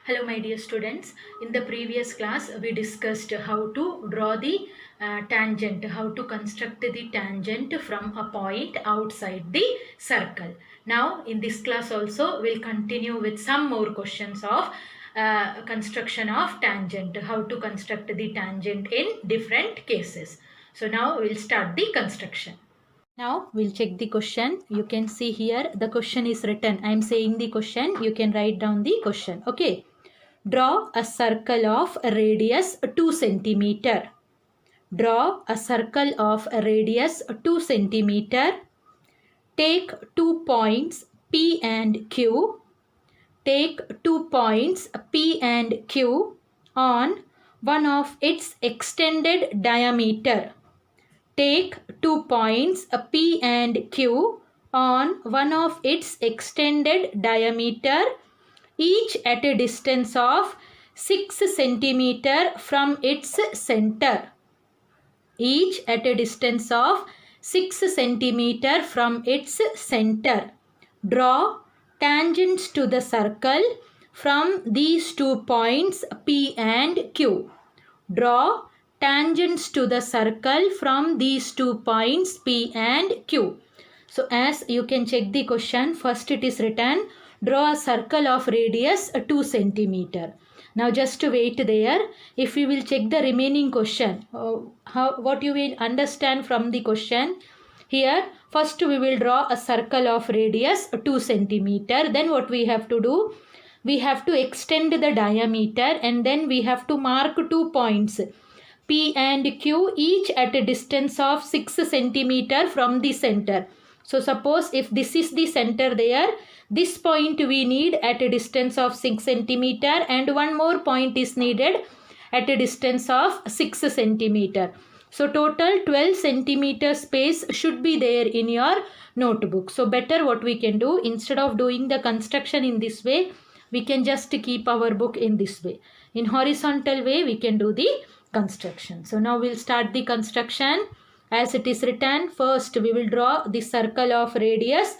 Hello my dear students, in the previous class we discussed how to draw the tangent, how to construct the tangent from a point outside the circle. Now in this class also we'll continue with some more questions of construction of tangent, how to construct the tangent in different cases. So now we'll start the construction. Now we'll check the question. You can see here the question is written. I am saying the question. You can write down the question. Okay. Draw a circle of radius 2 centimeter. Draw a circle of radius 2 centimeter. Take 2 points P and Q. Take 2 points P and Q on one of its extended diameter. Take 2 points P and Q on one of its extended diameter, each at a distance of 6 centimeter from its center. Each at a distance of 6 centimeter from its center. Draw tangents to the circle from these 2 points P and Q. Draw tangents to the circle from these 2 points P and Q. So as you can check the question, first it is written, draw a circle of radius 2 centimeter. Now just wait there. If you will check the remaining question, what you will understand from the question, here first we will draw a circle of radius 2 centimeter. Then what we have to do? We have to extend the diameter and then we have to mark 2 points P and Q, each at a distance of 6 centimeter from the center. So suppose if this is the center there, this point we need at a distance of 6 centimeter and one more point is needed at a distance of 6 centimeter. So total 12 centimeter space should be there in your notebook. So better what we can do, instead of doing the construction in this way, we can just keep our book in this way. In horizontal way, we can do the construction. So now we'll start the construction. As it is written, first we will draw the circle of radius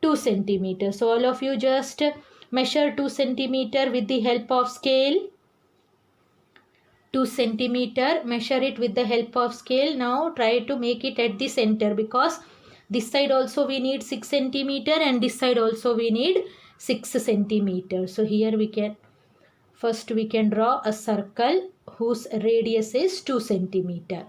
2 centimeter. So all of you just measure 2 centimeter with the help of scale. 2 centimeter, measure it with the help of scale. Now try to make it at the center, because this side also we need 6 centimeter and this side also we need 6 centimeter. So here we can draw a circle whose radius is 2 centimeter.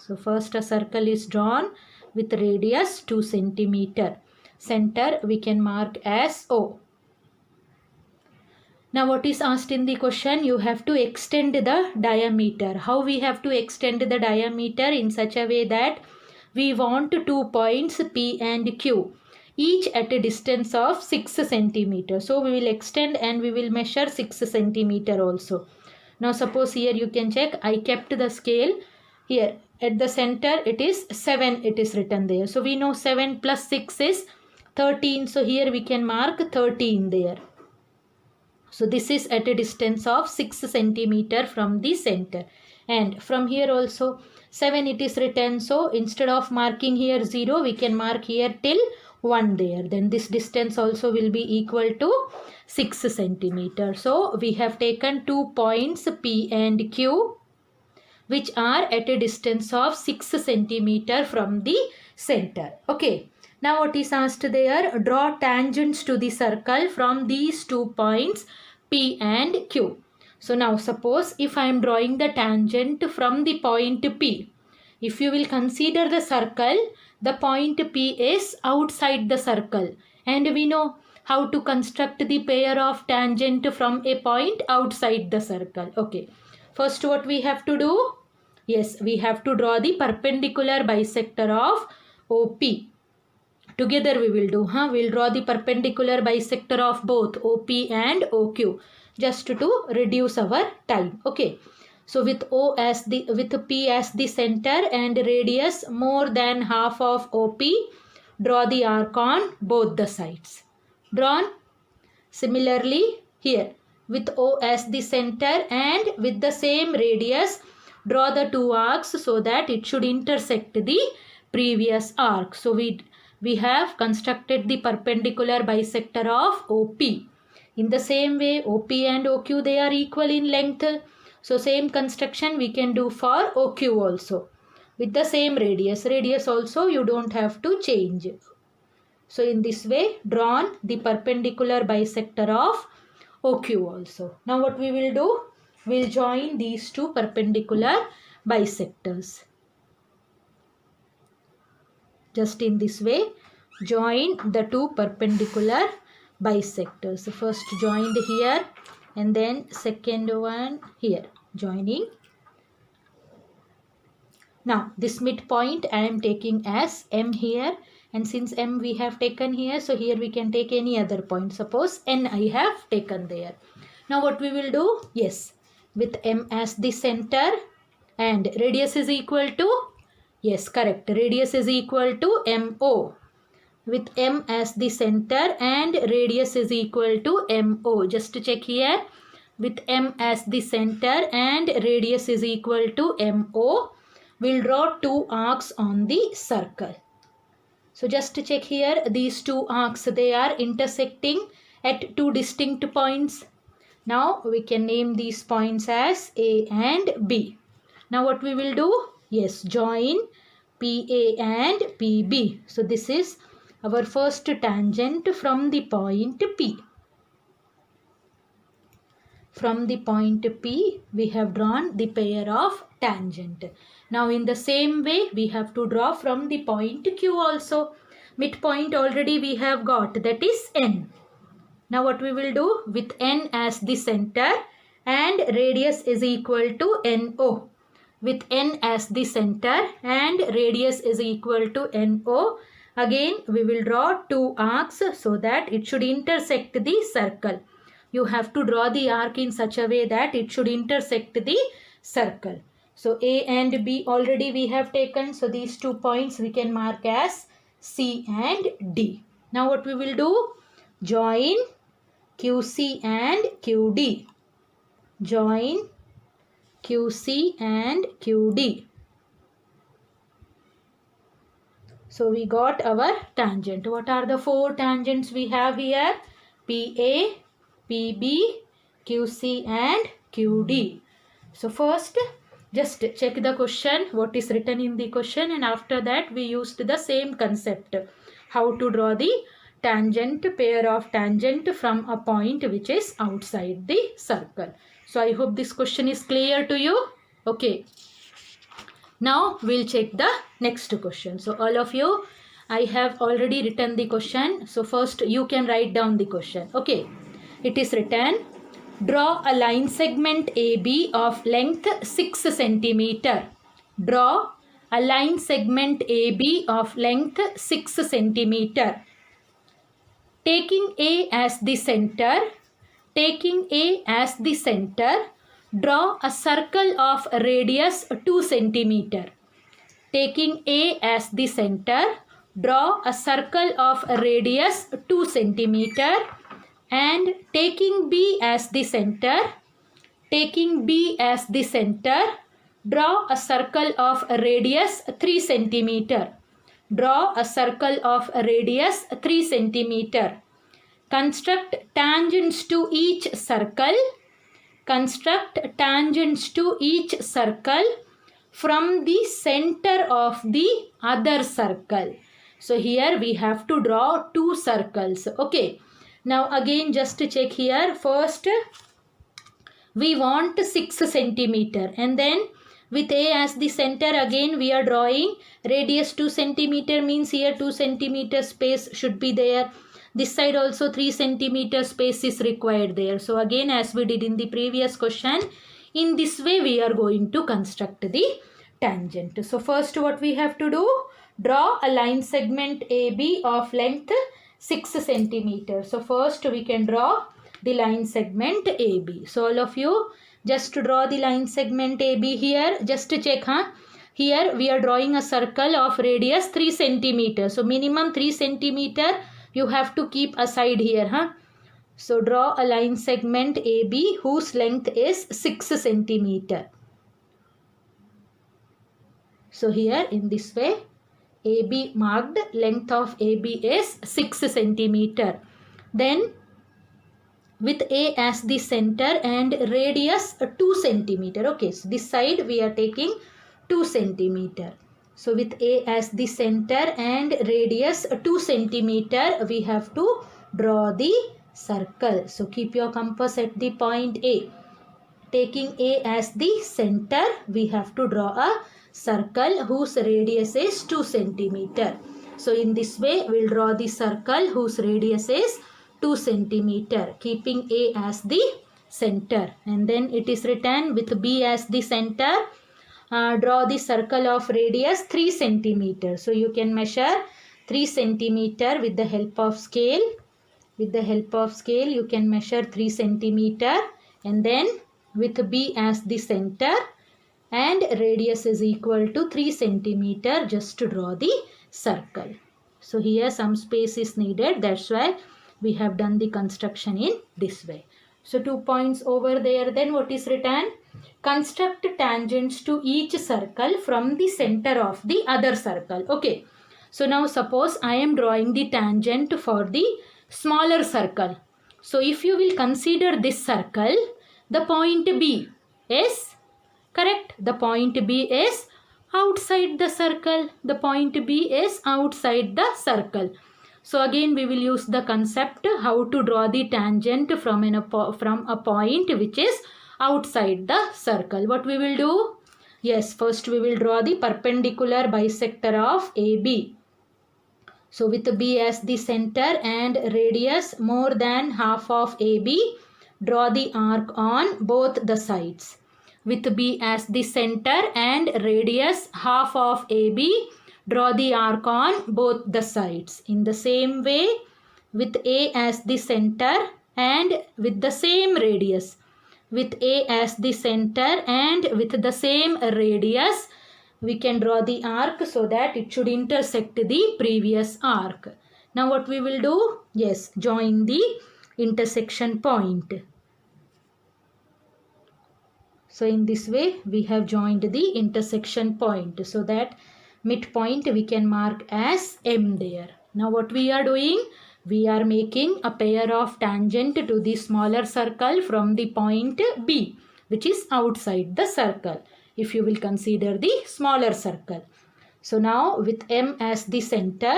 So first a circle is drawn with radius 2 centimeter. Center we can mark as O. Now what is asked in the question? You have to extend the diameter. How we have to extend the diameter? In such a way that we want 2 points P and Q, each at a distance of 6 centimeter. So we will extend and we will measure 6 centimeter also. Now suppose here you can check, I kept the scale. Here at the center it is 7, it is written there. So we know 7 plus 6 is 13. So here we can mark 13 there. So this is at a distance of 6 centimeter from the center. And from here also 7 it is written. So instead of marking here 0, we can mark here till 1 there. Then this distance also will be equal to 6 centimeter. So we have taken 2 points P and Q, which are at a distance of 6 centimeter from the center. Okay. Now what is asked there? Draw tangents to the circle from these 2 points P and Q. So now suppose if I am drawing the tangent from the point P, if you will consider the circle, the point P is outside the circle, and we know how to construct the pair of tangent from a point outside the circle. Okay. First what we have to do? Yes, we have to draw the perpendicular bisector of OP. Together we will do, we'll draw the perpendicular bisector of both OP and OQ, just to reduce our time. Okay. So with P as the center and radius more than half of OP, draw the arc on both the sides. Drawn. Similarly here with O as the center and with the same radius, draw the 2 arcs so that it should intersect the previous arc. So we have constructed the perpendicular bisector of OP. In the same way, OP and OQ, they are equal in length. So same construction we can do for OQ also. With the same radius. Radius also you don't have to change. So in this way, drawn the perpendicular bisector of OQ also. Now what we will do? We'll join these two perpendicular bisectors. Just in this way, join the two perpendicular bisectors. So first joined here and then second one here, joining. Now this midpoint I am taking as M here, and since M we have taken here, so here we can take any other point. Suppose N I have taken there. Now what we will do? Yes, with M as the center and radius is equal to, yes, correct, radius is equal to MO. With M as the center and radius is equal to MO. Just to check here, with M as the center and radius is equal to MO, we'll draw two arcs on the circle. So just to check here, these two arcs, they are intersecting at two distinct points. Now we can name these points as A and B. Now what we will do? Yes, join PA and PB. So this is our first tangent from the point P. From the point P, we have drawn the pair of tangent. Now in the same way, we have to draw from the point Q also. Midpoint already we have got, that is N. Now what we will do? With N as the center and radius is equal to NO. With N as the center and radius is equal to NO, again we will draw two arcs so that it should intersect the circle. You have to draw the arc in such a way that it should intersect the circle. So A and B already we have taken. So these 2 points we can mark as C and D. Now what we will do? Join QC and QD. Join QC and QD. So we got our tangent. What are the 4 tangents we have here? PA, PB, QC and QD. So first just check the question, what is written in the question, and after that we used the same concept. How to draw the tangent, pair of tangent from a point which is outside the circle. So I hope this question is clear to you. Okay. Now we'll check the next question. So all of you, I have already written the question. So first you can write down the question. Okay. It is written, draw a line segment AB of length 6 cm. Draw a line segment AB of length 6 cm. Taking A as the center, draw a circle of radius 2 cm. Taking A as the center, draw a circle of radius 2 cm. And taking B as the center, draw a circle of radius 3 cm. Draw a circle of radius 3 cm. Construct tangents to each circle. From the center of the other circle. So here we have to draw 2 circles. Okay. Now again just to check here. First we want 6 cm, and then with A as the center again we are drawing radius 2 cm, means here 2 cm space should be there. This side also 3 cm space is required there. So again, as we did in the previous question, in this way we are going to construct the tangent. So first what we have to do? Draw a line segment AB of length 6 cm. So first we can draw the line segment AB. So all of you just to draw the line segment AB here, just to check, here we are drawing a circle of radius 3 cm. So minimum 3 cm you have to keep aside here. So draw a line segment AB whose length is 6 cm. So here in this way, AB marked, length of AB is 6 cm. Then with A as the center and radius 2 centimeter. Okay, so this side we are taking 2 centimeter. So with A as the center and radius 2 centimeter, we have to draw the circle. So keep your compass at the point A. Taking A as the center, we have to draw a circle whose radius is 2 centimeter. So in this way, we'll draw the circle whose radius is 2 centimeter, keeping A as the center. And then it is written with B as the center. Draw the circle of radius 3 centimeter. So you can measure 3 centimeter with the help of scale. With the help of scale, you can measure 3 centimeter, and then with B as the center and radius is equal to 3 centimeter, just to draw the circle. So here some space is needed, that's why we have done the construction in this way. So 2 points over there. Then what is written? Construct tangents to each circle from the center of the other circle. Okay. So now suppose I am drawing the tangent for the smaller circle. So if you will consider this circle, the point B is correct. The point B is outside the circle. The point B is outside the circle. So again we will use the concept how to draw the tangent from a point which is outside the circle. What we will do? Yes, first we will draw the perpendicular bisector of AB. So with B as the center and radius more than half of AB, draw the arc on both the sides. With B as the center and radius half of AB, draw the arc on both the sides. In the same way, with A as the center and with the same radius. With A as the center and with the same radius, we can draw the arc so that it should intersect the previous arc. Now what we will do? Yes, join the intersection point. So in this way we have joined the intersection point, so that midpoint we can mark as M there. Now what we are doing? We are making a pair of tangent to the smaller circle from the point B, which is outside the circle, if you will consider the smaller circle. So now with M as the center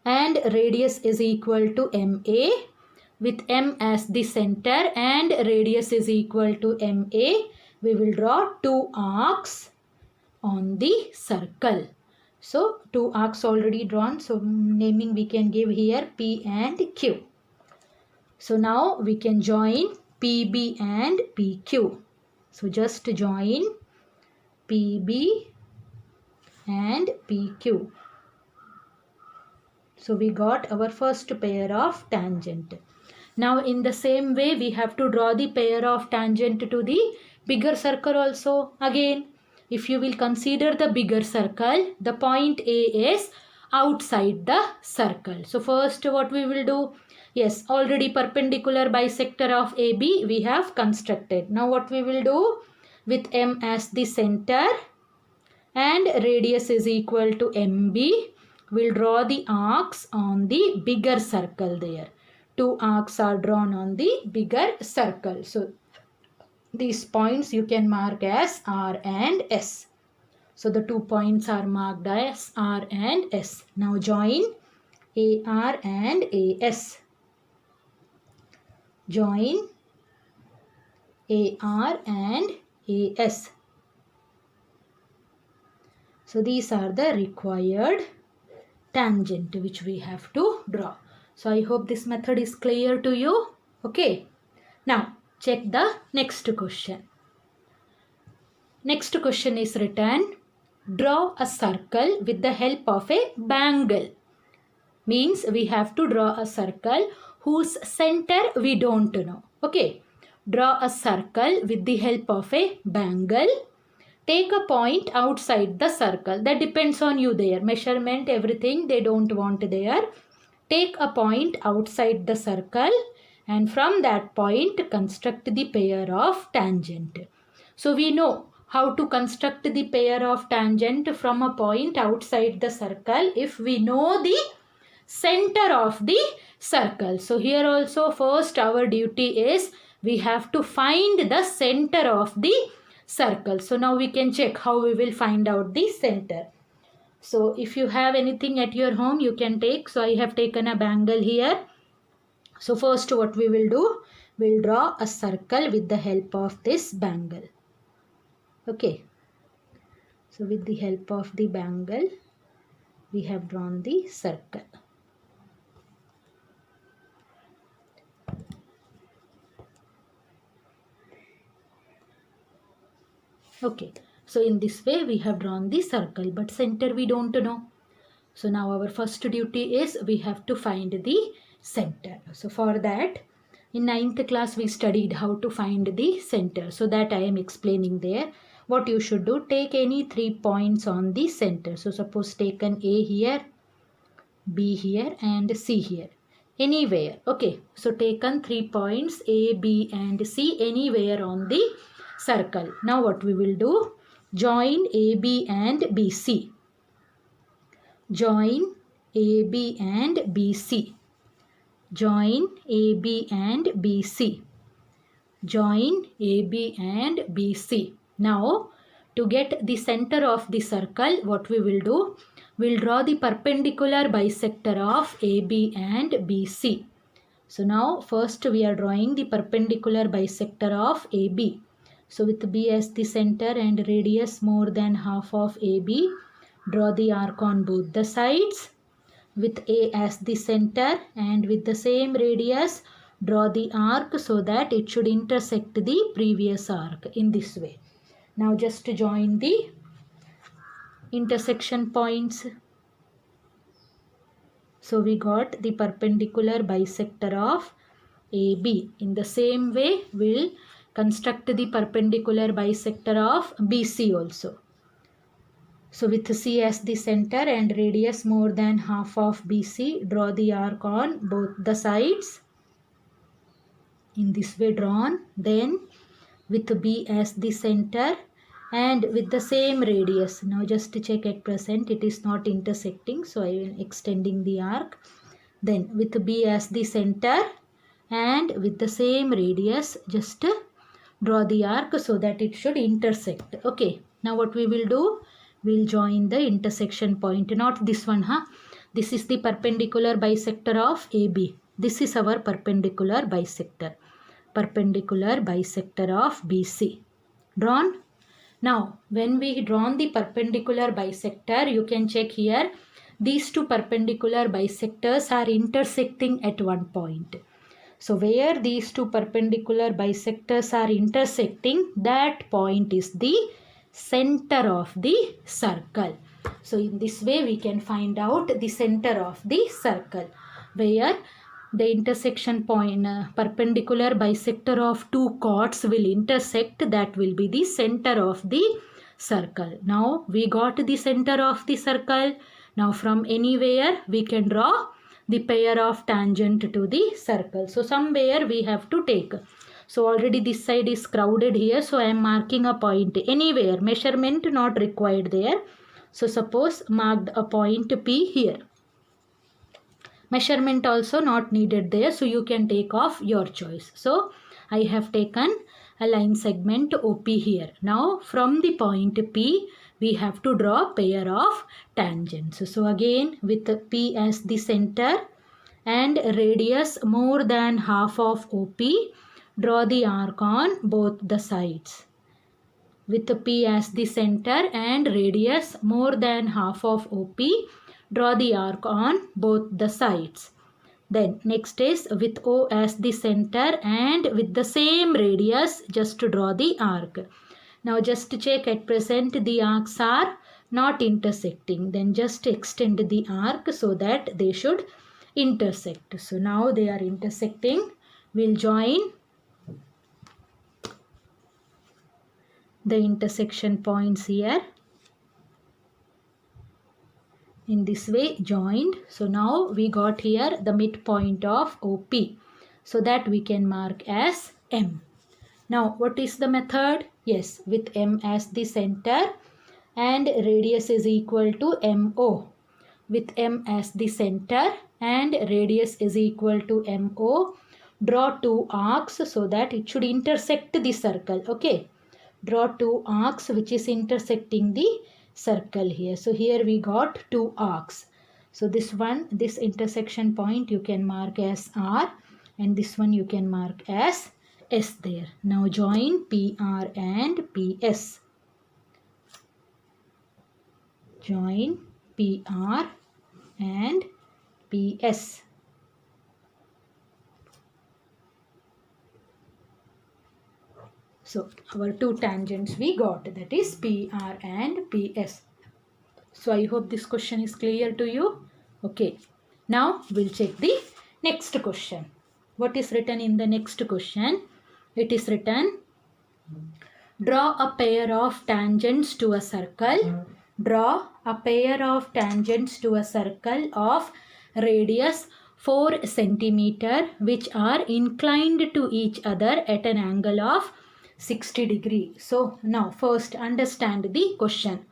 and radius is equal to MA, with M as the center and radius is equal to MA, we will draw two arcs on the circle. So two arcs already drawn, so naming we can give here P and Q. So now we can join PB and PQ. So just join PB and PQ. So we got our first pair of tangent. Now in the same way we have to draw the pair of tangent to the bigger circle also. Again, if you will consider the bigger circle, the point A is outside the circle. So first what we will do? Yes, already perpendicular bisector of AB we have constructed. Now what we will do? With M as the center and radius is equal to MB, we'll draw the arcs on the bigger circle there. Two arcs are drawn on the bigger circle. So these points you can mark as R and S. So the 2 points are marked as R and S. Now join AR and AS. Join AR and AS. So these are the required tangent which we have to draw. So I hope this method is clear to you. Okay. Now check the next question. Next question is written, draw a circle with the help of a bangle. Means we have to draw a circle whose center we don't know. Okay. Draw a circle with the help of a bangle. Take a point outside the circle. That depends on you there. Measurement, everything they don't want there. Take a point outside the circle and from that point construct the pair of tangent. So we know how to construct the pair of tangent from a point outside the circle if we know the center of the circle. So here also first our duty is we have to find the center of the circle. So now we can check how we will find out the center. So if you have anything at your home, you can take. So I have taken a bangle here. So first what we will do, we'll draw a circle with the help of this bangle. Okay. So with the help of the bangle, we have drawn the circle. Okay. So in this way we have drawn the circle, but center we don't know. So now our first duty is we have to find the center. So for that, in 9th class we studied how to find the center. So that I am explaining there. What you should do, take any 3 points on the center. So suppose taken A here, B here and C here. Anywhere. Okay. So taken 3 points A, B and C anywhere on the circle. Now what we will do? Join AB and BC. Join AB and BC. Join AB and BC. Join AB and BC. Now, to get the center of the circle, what we will do? We'll draw the perpendicular bisector of AB and BC. So now, first we are drawing the perpendicular bisector of AB. So with B as the center and radius more than half of AB, draw the arc on both the sides. With A as the center and with the same radius, draw the arc so that it should intersect the previous arc in this way. Now just join the intersection points. So we got the perpendicular bisector of AB. In the same way, we'll construct the perpendicular bisector of BC also. So with C as the center and radius more than half of BC, draw the arc on both the sides. In this way drawn. Then with B as the center and with the same radius. Now just to check at present it is not intersecting. So I am extending the arc. Then with B as the center and with the same radius, just draw the arc so that it should intersect. Okay. Now what we will do? We'll join the intersection point, not this one, This is the perpendicular bisector of AB. This is our perpendicular bisector. Perpendicular bisector of BC. Drawn? Now, when we drawn the perpendicular bisector, you can check here. These two perpendicular bisectors are intersecting at one point. So, where these two perpendicular bisectors are intersecting, that point is the center of the circle. So in this way we can find out the center of the circle, where the intersection point perpendicular bisector of two chords will intersect. That will be the center of the circle. Now we got the center of the circle. Now from anywhere we can draw the pair of tangent to the circle. So somewhere we have to take. So already this side is crowded here. So I am marking a point anywhere. Measurement not required there. So suppose marked a point P here. Measurement also not needed there. So you can take off your choice. So I have taken a line segment OP here. Now from the point P we have to draw pair of tangents. So again with P as the center and radius more than half of OP, draw the arc on both the sides. With P as the center and radius more than half of OP, draw the arc on both the sides. Then next is with O as the center and with the same radius, just to draw the arc. Now just to check at present the arcs are not intersecting. Then just extend the arc so that they should intersect. So now they are intersecting. We'll join the intersection points here. In this way joined. So now we got here the midpoint of OP. So that we can mark as M. Now what is the method? Yes, with M as the center and radius is equal to MO. with M as the center and radius is equal to MO. Draw two arcs so that it should intersect the circle. Okay. Draw two arcs which is intersecting the circle here. So here we got two arcs. So this one, this intersection point you can mark as R and this one you can mark as S there. Now join PR and PS. Join PR and PS. So our two tangents we got, that is PR and PS. So I hope this question is clear to you. Okay. Now we'll check the next question. What is written in the next question? It is written, draw a pair of tangents to a circle. Draw a pair of tangents to a circle of radius 4 centimeter which are inclined to each other at an angle of 60 degree. So now first understand the question.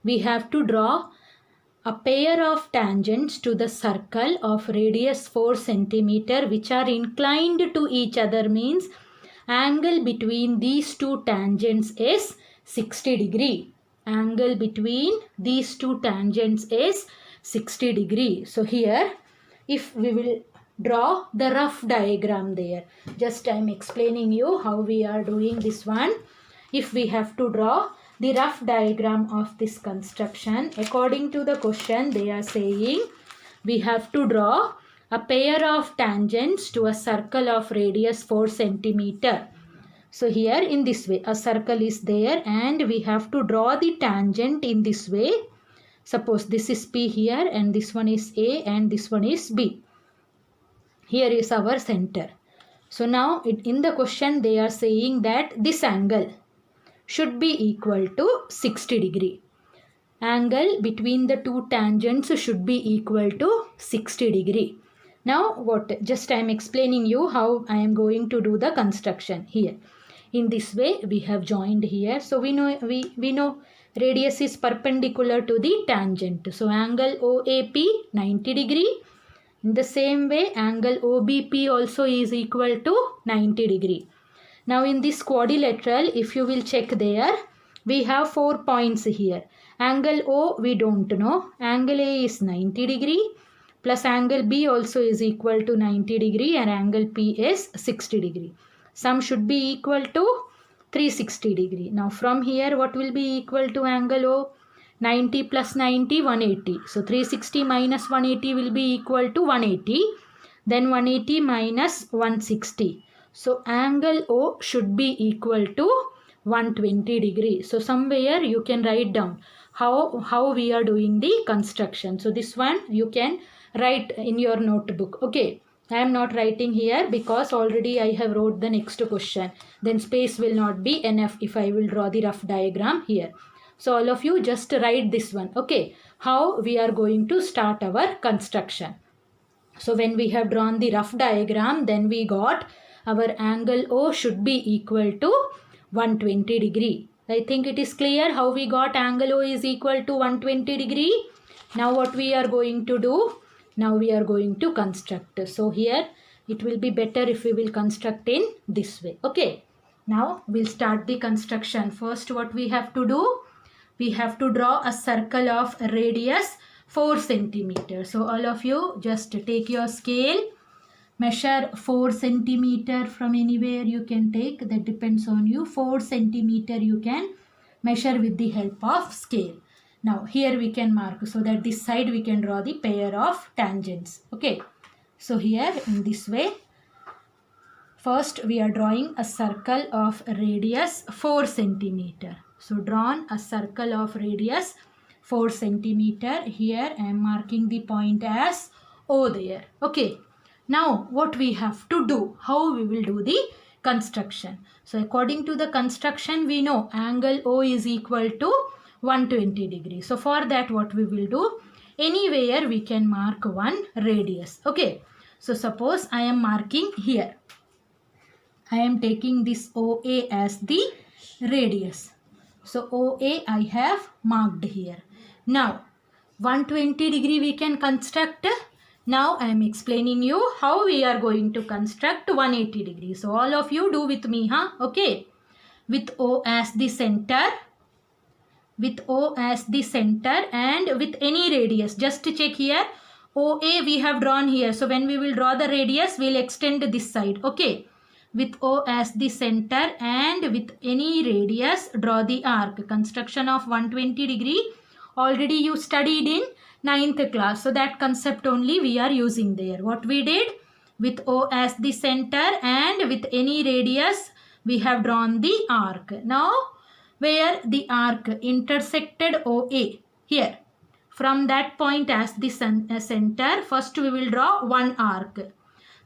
We have to draw a pair of tangents to the circle of radius 4 centimeter which are inclined to each other, means angle between these two tangents is 60 degree. Angle between these two tangents is 60 degree. So here if we will draw the rough diagram there. Just I am explaining you how we are doing this one. If we have to draw the rough diagram of this construction, according to the question they are saying we have to draw a pair of tangents to a circle of radius 4 centimeter. So here in this way a circle is there and we have to draw the tangent in this way. Suppose this is P here and this one is A and this one is B. Here is our center. So now in the question they are saying that this angle should be equal to 60 degree. Angle between the two tangents should be equal to 60 degree. Now what? Just I am explaining you how I am going to do the construction here. In this way we have joined here. So we know radius is perpendicular to the tangent. So angle OAP 90 degree. In the same way angle OBP also is equal to 90 degree. Now in this quadrilateral, if you will check there, we have 4 points here. Angle O we don't know. Angle A is 90 degree plus angle B also is equal to 90 degree and angle P is 60 degree. Sum should be equal to 360 degree. Now from here what will be equal to angle O? 90 plus 90, 180. So 360 minus 180 will be equal to 180. Then 180 minus 160. So angle O should be equal to 120 degree. So somewhere you can write down how we are doing the construction. So this one you can write in your notebook. Okay. I am not writing here because already I have wrote the next question. Then space will not be enough if I will draw the rough diagram here. So all of you just write this one. Okay. How we are going to start our construction. So when we have drawn the rough diagram, then we got our angle O should be equal to 120 degree. I think it is clear how we got angle O is equal to 120 degree. Now what we are going to do? Now we are going to construct. So here it will be better if we will construct in this way. Okay. Now we'll start the construction. First what we have to do? We have to draw a circle of radius 4 centimeters. So all of you just take your scale. Measure 4 centimeter from anywhere you can take. That depends on you. 4 centimeter you can measure with the help of scale. Now here we can mark so that this side we can draw the pair of tangents. Okay. So here in this way, first we are drawing a circle of radius 4 centimeter. So drawn a circle of radius 4 centimeter. Here I am marking the point as O there. Okay. Now what we have to do? How we will do the construction? So according to the construction we know angle O is equal to 120 degrees. So for that what we will do? Anywhere we can mark one radius. Okay. So suppose I am marking here. I am taking this OA as the radius. So OA I have marked here. Now 120 degree we can construct. Now I am explaining you how we are going to construct 180 degree. So all of you do with me, huh? Okay. With O as the center, and with any radius. Just to check here, OA we have drawn here. So when we will draw the radius, we will extend this side. Okay. With O as the center and with any radius, draw the arc. Construction of 120 degree. Already you studied in 9th class. So that concept only we are using there. What we did? With O as the center and with any radius, we have drawn the arc. Now, where the arc intersected OA, here, from that point as the center, first we will draw one arc.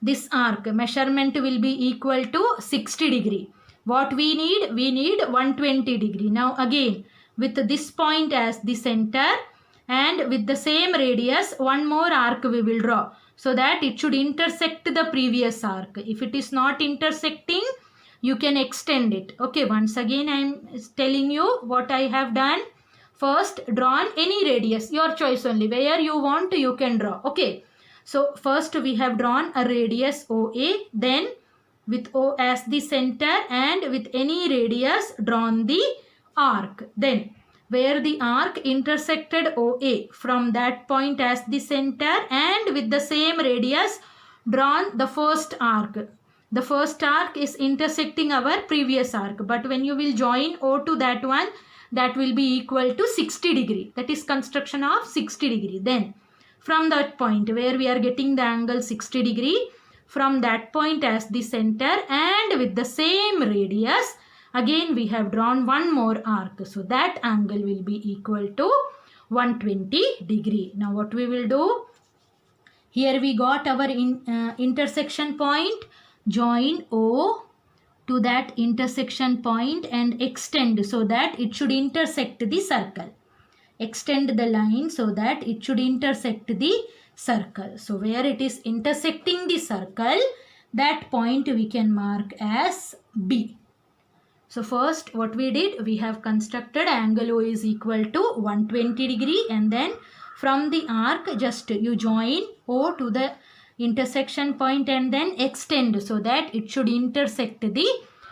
This arc measurement will be equal to 60 degree. What we need? We need 120 degree. Now again, with this point as the center and with the same radius, one more arc we will draw, so that it should intersect the previous arc. If it is not intersecting, you can extend it. Okay, once again I am telling you what I have done. First, drawn any radius, your choice only. Where you want, you can draw. Okay, so first we have drawn a radius OA, then with O as the center and with any radius drawn the arc. Then where the arc intersected OA, from that point as the center and with the same radius drawn the first arc. The first arc is intersecting our previous arc, but when you will join O to that one, that will be equal to 60 degree. That is construction of 60 degree. Then from that point where we are getting the angle 60 degree, from that point as the center and with the same radius, again we have drawn one more arc. So that angle will be equal to 120 degree. Now what we will do? Here we got our intersection point. Join O to that intersection point and extend so that it should intersect the circle. Extend the line so that it should intersect the circle. So where it is intersecting the circle, that point we can mark as B. So first what we did, we have constructed angle O is equal to 120 degree, and then from the arc just you join O to the intersection point and then extend so that it should intersect the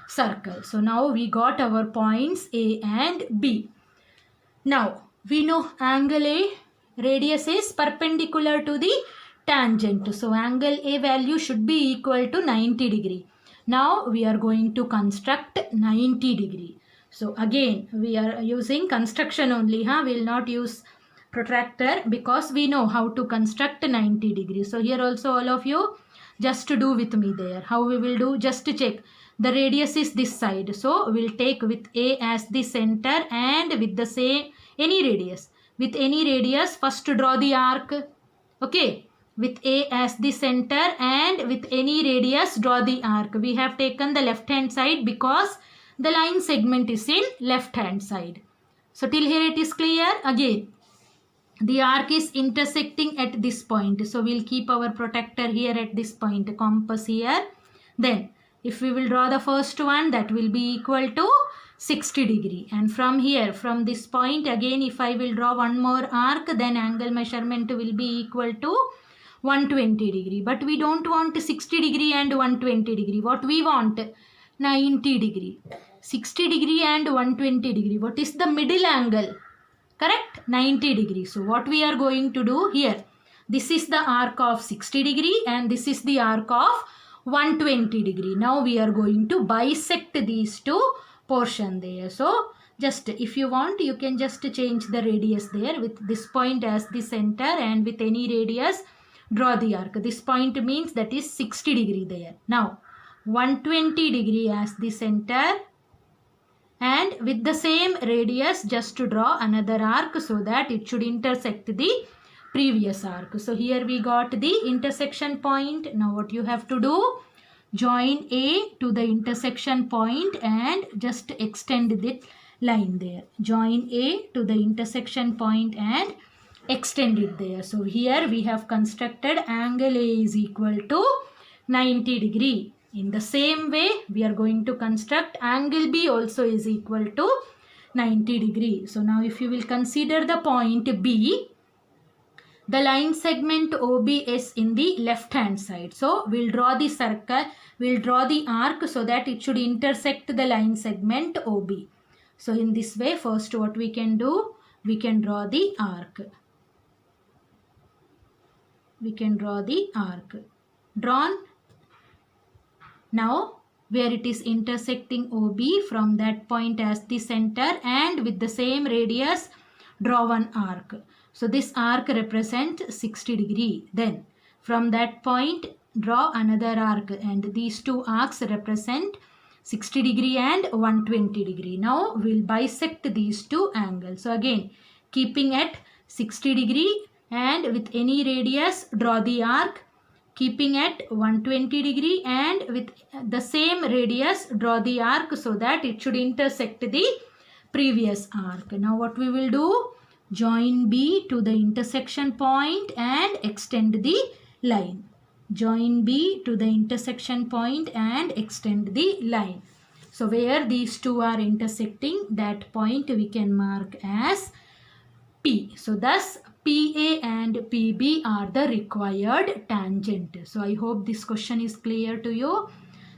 circle. So now we got our points A and B. Now we know angle A radius is perpendicular to the tangent. So angle A value should be equal to 90 degree. Now we are going to construct 90 degree. So again we are using construction only. We will not use protractor because we know how to construct 90 degrees. So here also all of you just to do with me there. How we will do? Just to check. The radius is this side. So we will take with A as the center and with the same any radius. With any radius first draw the arc. Okay. With A as the center and with any radius draw the arc. We have taken the left hand side because the line segment is in left hand side. So till here it is clear. Again, the arc is intersecting at this point. So we'll keep our protector here at this point, compass here. Then if we will draw the first one, that will be equal to 60 degree. And from here, from this point, again if I will draw one more arc, then angle measurement will be equal to 120 degree. But we don't want 60 degree and 120 degree. What we want? 90 degree. 60 degree and 120 degree. What is the middle angle? Correct? 90 degree. So what we are going to do here? This is the arc of 60 degree and this is the arc of 120 degree. Now we are going to bisect these two portion there. So just if you want, you can just change the radius there with this point as the center and with any radius draw the arc. This point means that is 60 degree there. Now 120 degree as the center and with the same radius just to draw another arc so that it should intersect the previous arc. So here we got the intersection point. Now what you have to do? Join A to the intersection point and just extend the line there. Join A to the intersection point and extend it there. So here we have constructed angle A is equal to 90 degree. In the same way, we are going to construct angle B also is equal to 90 degree. So now if you will consider the point B, The line segment OB is in the left hand side. So we'll draw the circle, we'll draw the arc so that it should intersect the line segment OB. So in this way, first what we can do, we can draw the arc. We can draw the arc. Drawn. Now where it is intersecting OB, from that point as the center and with the same radius, draw one arc. So this arc represents 60 degree. Then from that point draw another arc, and these two arcs represent 60 degree and 120 degree. Now we'll bisect these two angles. So again, keeping at 60 degree and with any radius, draw the arc. Keeping at 120 degree and with the same radius, draw the arc so that it should intersect the previous arc. Now what we will do, join B to the intersection point and extend the line. Join B to the intersection point and extend the line. So where these two are intersecting, that point we can mark as P. So thus PA and PB are the required tangent. So I hope this question is clear to you.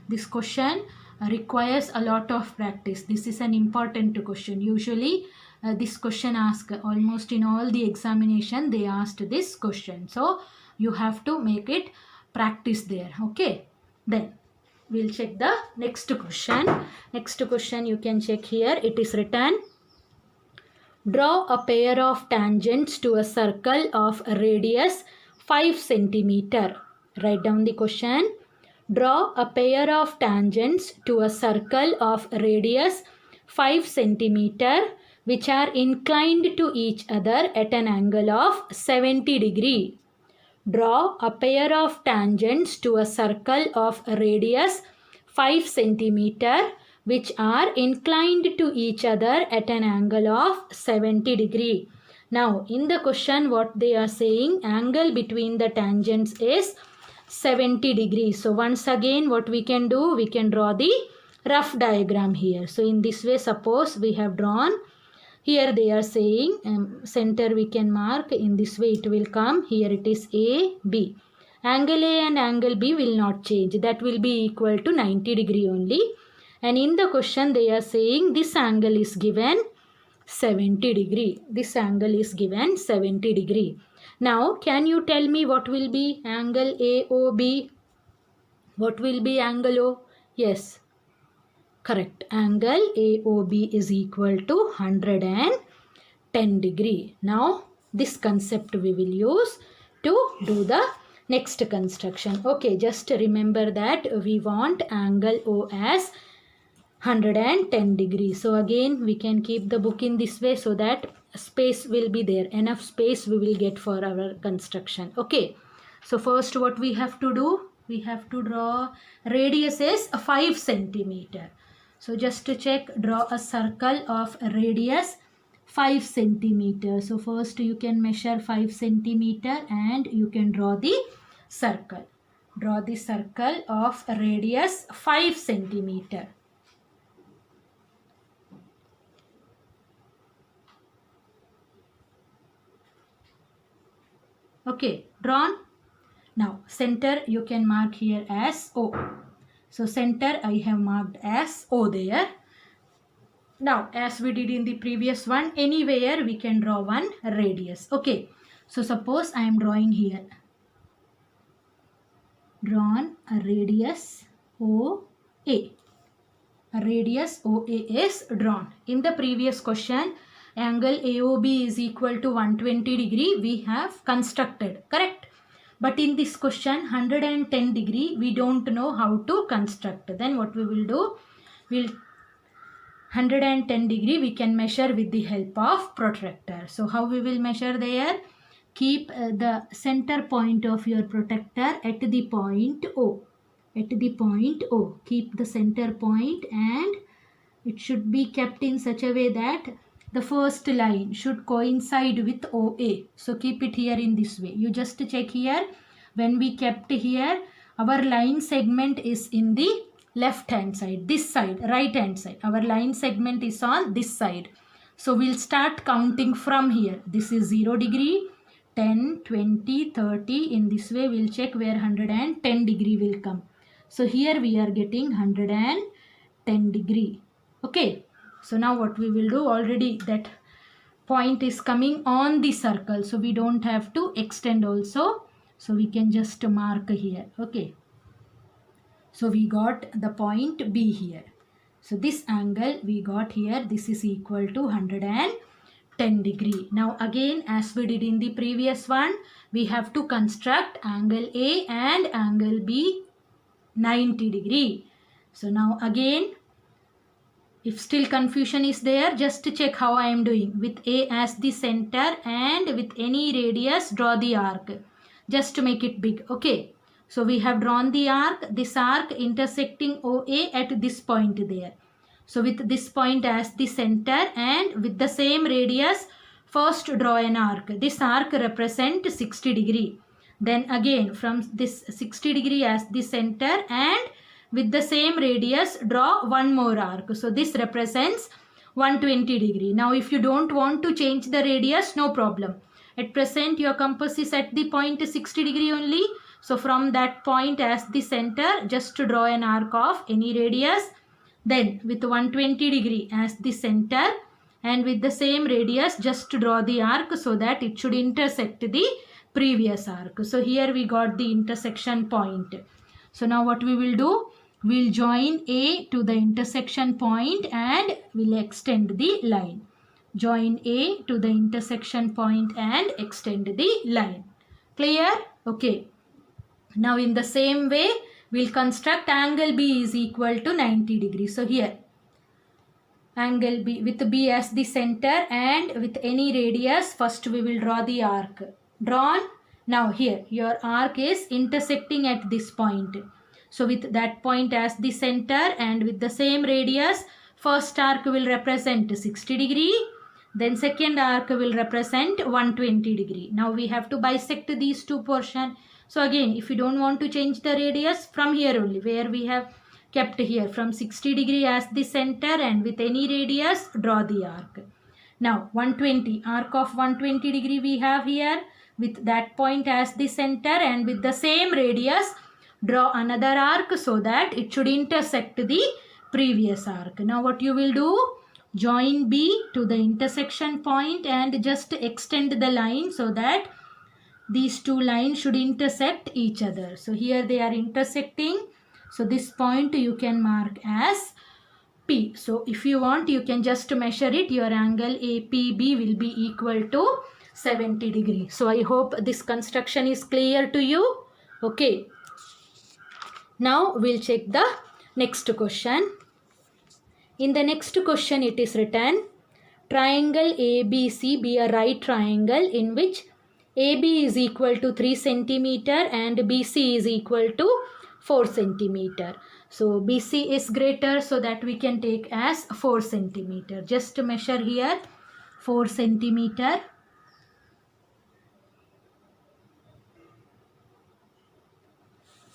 This question requires a lot of practice. This is an important question. Usually this question asked almost in all the examination, they asked this question. So you have to make it practice there. Okay. Then we'll check the next question. Next question you can check here. It is written, draw a pair of tangents to a circle of radius 5 cm. Write down the question. Draw a pair of tangents to a circle of radius 5 cm which are inclined to each other at an angle of 70 degree. Draw a pair of tangents to a circle of radius 5 cm which are inclined to each other at an angle of 70 degree. Now in the question what they are saying, angle between the tangents is 70 degrees. So once again what we can do, we can draw the rough diagram here. So in this way, suppose we have drawn, here they are saying center we can mark, in this way it will come, here it is A, B. Angle A and angle B will not change, that will be equal to 90 degree only. And in the question they are saying this angle is given 70 degree. This angle is given 70 degree. Now can you tell me what will be angle AOB? What will be angle O? Yes, correct. Angle AOB is equal to 110 degree. Now this concept we will use to do the next construction. Okay, just remember that we want angle O as 110 degrees. So again we can keep the book in this way so that space will be there, enough space we will get for our construction. Okay, so first what we have to do, we have to draw, radius is 5 centimeter. So just to check, draw a circle of radius 5 centimeter. So first you can measure 5 centimeter and you can draw the circle. Draw the circle of radius 5 centimeter. Okay, drawn. Now center you can mark here as O. So center I have marked as O there. Now as we did in the previous one, anywhere we can draw one radius. Okay, so suppose I am drawing here. Drawn a radius OA. A radius OA is drawn. In the previous question, angle AOB is equal to 120 degree we have constructed, correct? But in this question 110 degree we don't know how to construct. Then what we will do, we'll 110 degree we can measure with the help of protractor. So how we will measure there? Keep the center point of your protractor at the point O. At the point O. Keep the center point and it should be kept in such a way that the first line should coincide with OA. So keep it here in this way. You just check here. When we kept here, our line segment is in the left hand side. This side, right hand side. Our line segment is on this side. So we'll start counting from here. This is 0 degree 10, 20, 30. In this way we'll check where 110 degree will come. So here we are getting 110 degree. Okay. So now what we will do, already that point is coming on the circle. So we don't have to extend also. So we can just mark here. Okay. So we got the point B here. So this angle we got here, this is equal to 110 degree. Now again, as we did in the previous one, we have to construct angle A and angle B 90 degree. So now again, if still confusion is there, just check how I am doing. With A as the center and with any radius, draw the arc. Just to make it big. Okay. So we have drawn the arc. This arc intersecting OA at this point there. So with this point as the center and with the same radius, first draw an arc. This arc represents 60 degree. Then again from this 60 degree as the center and with the same radius, draw one more arc. So this represents 120 degree. Now if you don't want to change the radius, no problem. At present your compass is at the point 60 degree only. So from that point as the center, just to draw an arc of any radius. Then with 120 degree as the center and with the same radius, just to draw the arc so that it should intersect the previous arc. So here we got the intersection point. So now what we will do? We'll join A to the intersection point and we'll extend the line. Join A to the intersection point and extend the line. Clear? Okay. Now in the same way, we'll construct angle B is equal to 90 degrees. So here, angle B with B as the center and with any radius, first we will draw the arc. Drawn. Now here, your arc is intersecting at this point. So with that point as the center and with the same radius, first arc will represent 60 degree. Then second arc will represent 120 degree. Now we have to bisect these two portions. So again, if you don't want to change the radius, from here only, where we have kept here, from 60 degree as the center and with any radius, draw the arc. Now 120, arc of 120 degree we have here, with that point as the center and with the same radius, draw another arc so that it should intersect the previous arc. Now what you will do? Join B to the intersection point and just extend the line so that these two lines should intersect each other. So here they are intersecting. So this point you can mark as P. So if you want, you can just measure it. Your angle APB will be equal to 70 degrees. So I hope this construction is clear to you. Okay. Now we'll check the next question. In the next question it is written, triangle ABC be a right triangle in which AB is equal to 3 centimeter and BC is equal to 4 centimeter. So BC is greater, so that we can take as 4 centimeter. Just to measure here 4 centimeter.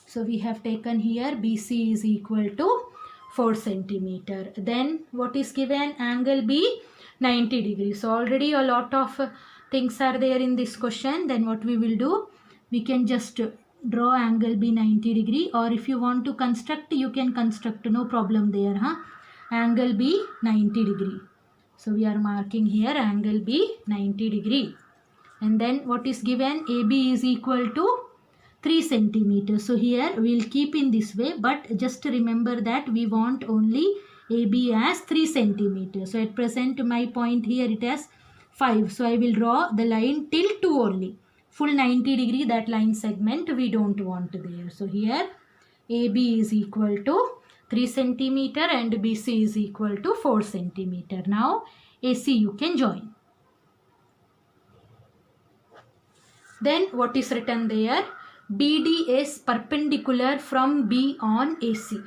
So we have taken here BC is equal to 4 centimeter. Then what is given? Angle B 90 degrees. So already a lot of things are there in this question. Then what we will do? We can just draw angle B 90 degree, or if you want to construct, you can construct, no problem there. Angle B 90 degree. So we are marking here angle B 90 degree. And then what is given? AB is equal to 3 centimeters. So here we will keep in this way, but just remember that we want only AB as 3 centimeters. So at present my point here it has 5. So I will draw the line till 2 only. Full 90 degree, that line segment we don't want there. So here AB is equal to 3 centimeter and BC is equal to 4 centimeter. Now AC you can join. Then what is written there? BD is perpendicular from B on AC.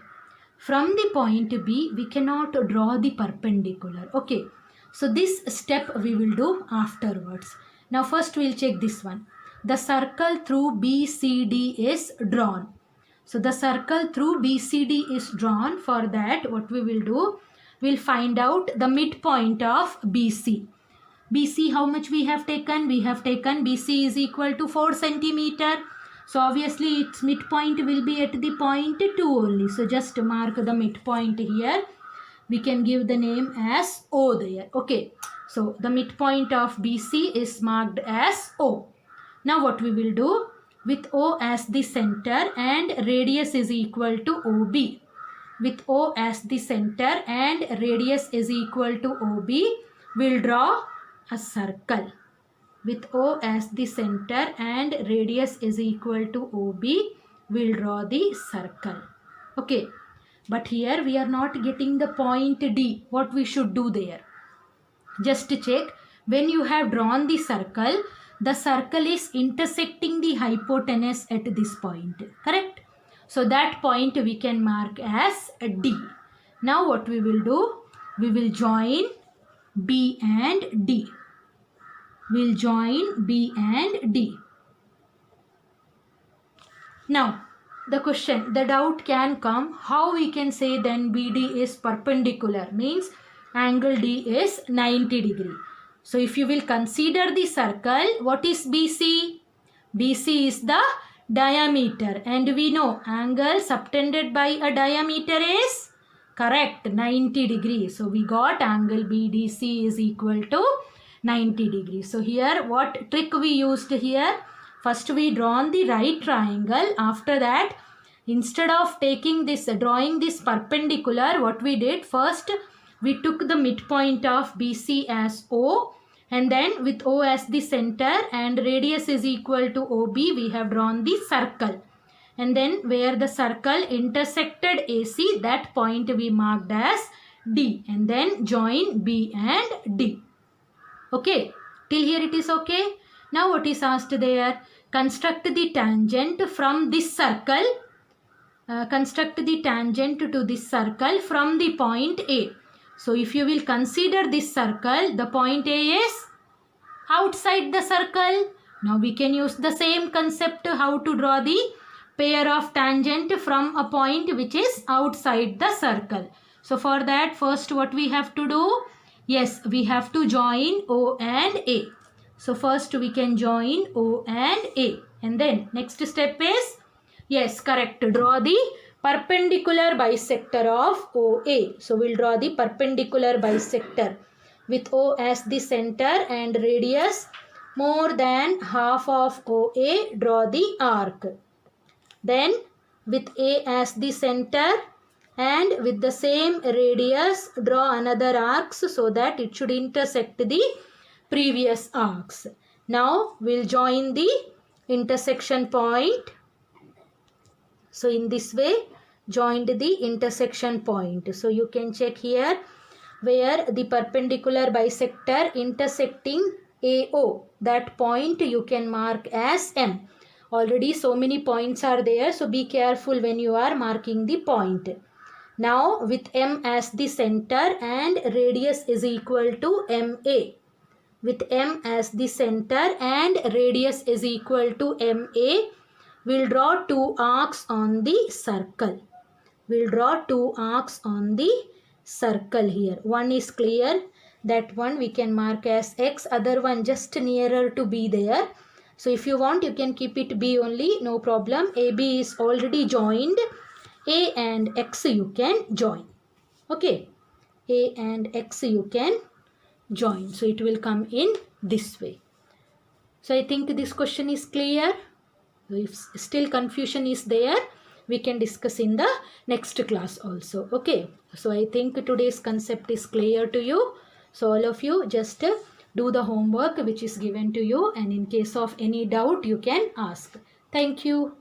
From the point B, we cannot draw the perpendicular. Okay. So this step we will do afterwards. Now first we will check this one. The circle through BCD is drawn. So the circle through BCD is drawn. For that, what we will do? We will find out the midpoint of BC. BC, how much we have taken? We have taken BC is equal to 4 centimeter. So obviously its midpoint will be at the point 2 only. So just mark the midpoint here. We can give the name as O there. Okay. So the midpoint of BC is marked as O. Now what we will do? With O as the center and radius is equal to OB. With O as the center and radius is equal to OB, we'll draw a circle. With O as the center and radius is equal to OB, we'll draw the circle. Okay. But here we are not getting the point D. What we should do there? Just to check, when you have drawn the circle is intersecting the hypotenuse at this point. Correct? So that point we can mark as D. Now what we will do? We will join B and D. We'll join B and D. Now, the question, the doubt can come, how we can say then BD is perpendicular, means angle D is 90 degree. So if you will consider the circle, what is BC? BC is the diameter, and we know angle subtended by a diameter is correct 90 degrees. So we got angle BDC is equal to 90 degrees. So here what trick we used here? First we drawn the right triangle. After that, instead of taking this, drawing this perpendicular, what we did? First we took the midpoint of BC as O, and then with O as the center and radius is equal to OB, we have drawn the circle. And then where the circle intersected AC, that point we marked as D, and then join B and D. Okay, till here it is okay. Now what is asked there? Construct the tangent from this circle. Construct the tangent to this circle from the point A. So if you will consider this circle, the point A is outside the circle. Now we can use the same concept how to draw the pair of tangent from a point which is outside the circle. So for that, first what we have to do? Yes, we have to join O and A. So first we can join O and A. And then next step is, yes, correct, draw the perpendicular bisector of OA. So we'll draw the perpendicular bisector with O as the center and radius more than half of OA, draw the arc. Then with A as the center and with the same radius, draw another arcs so that it should intersect the previous arcs. Now we'll join the intersection point. So in this way, joined the intersection point. So you can check here where the perpendicular bisector intersecting AO, that point you can mark as M. Already so many points are there, so be careful when you are marking the point. Now with M as the center and radius is equal to MA. With M as the center and radius is equal to MA, we'll draw two arcs on the circle. We'll draw two arcs on the circle here. One is clear, that one we can mark as X, other one just nearer to B there. So if you want, you can keep it B only, no problem. AB is already joined. A and X you can join. Okay, A and X you can join. So it will come in this way. So I think this question is clear. If still confusion is there, we can discuss in the next class also. Okay, so I think today's concept is clear to you. So all of you just do the homework which is given to you, and in case of any doubt you can ask. Thank you.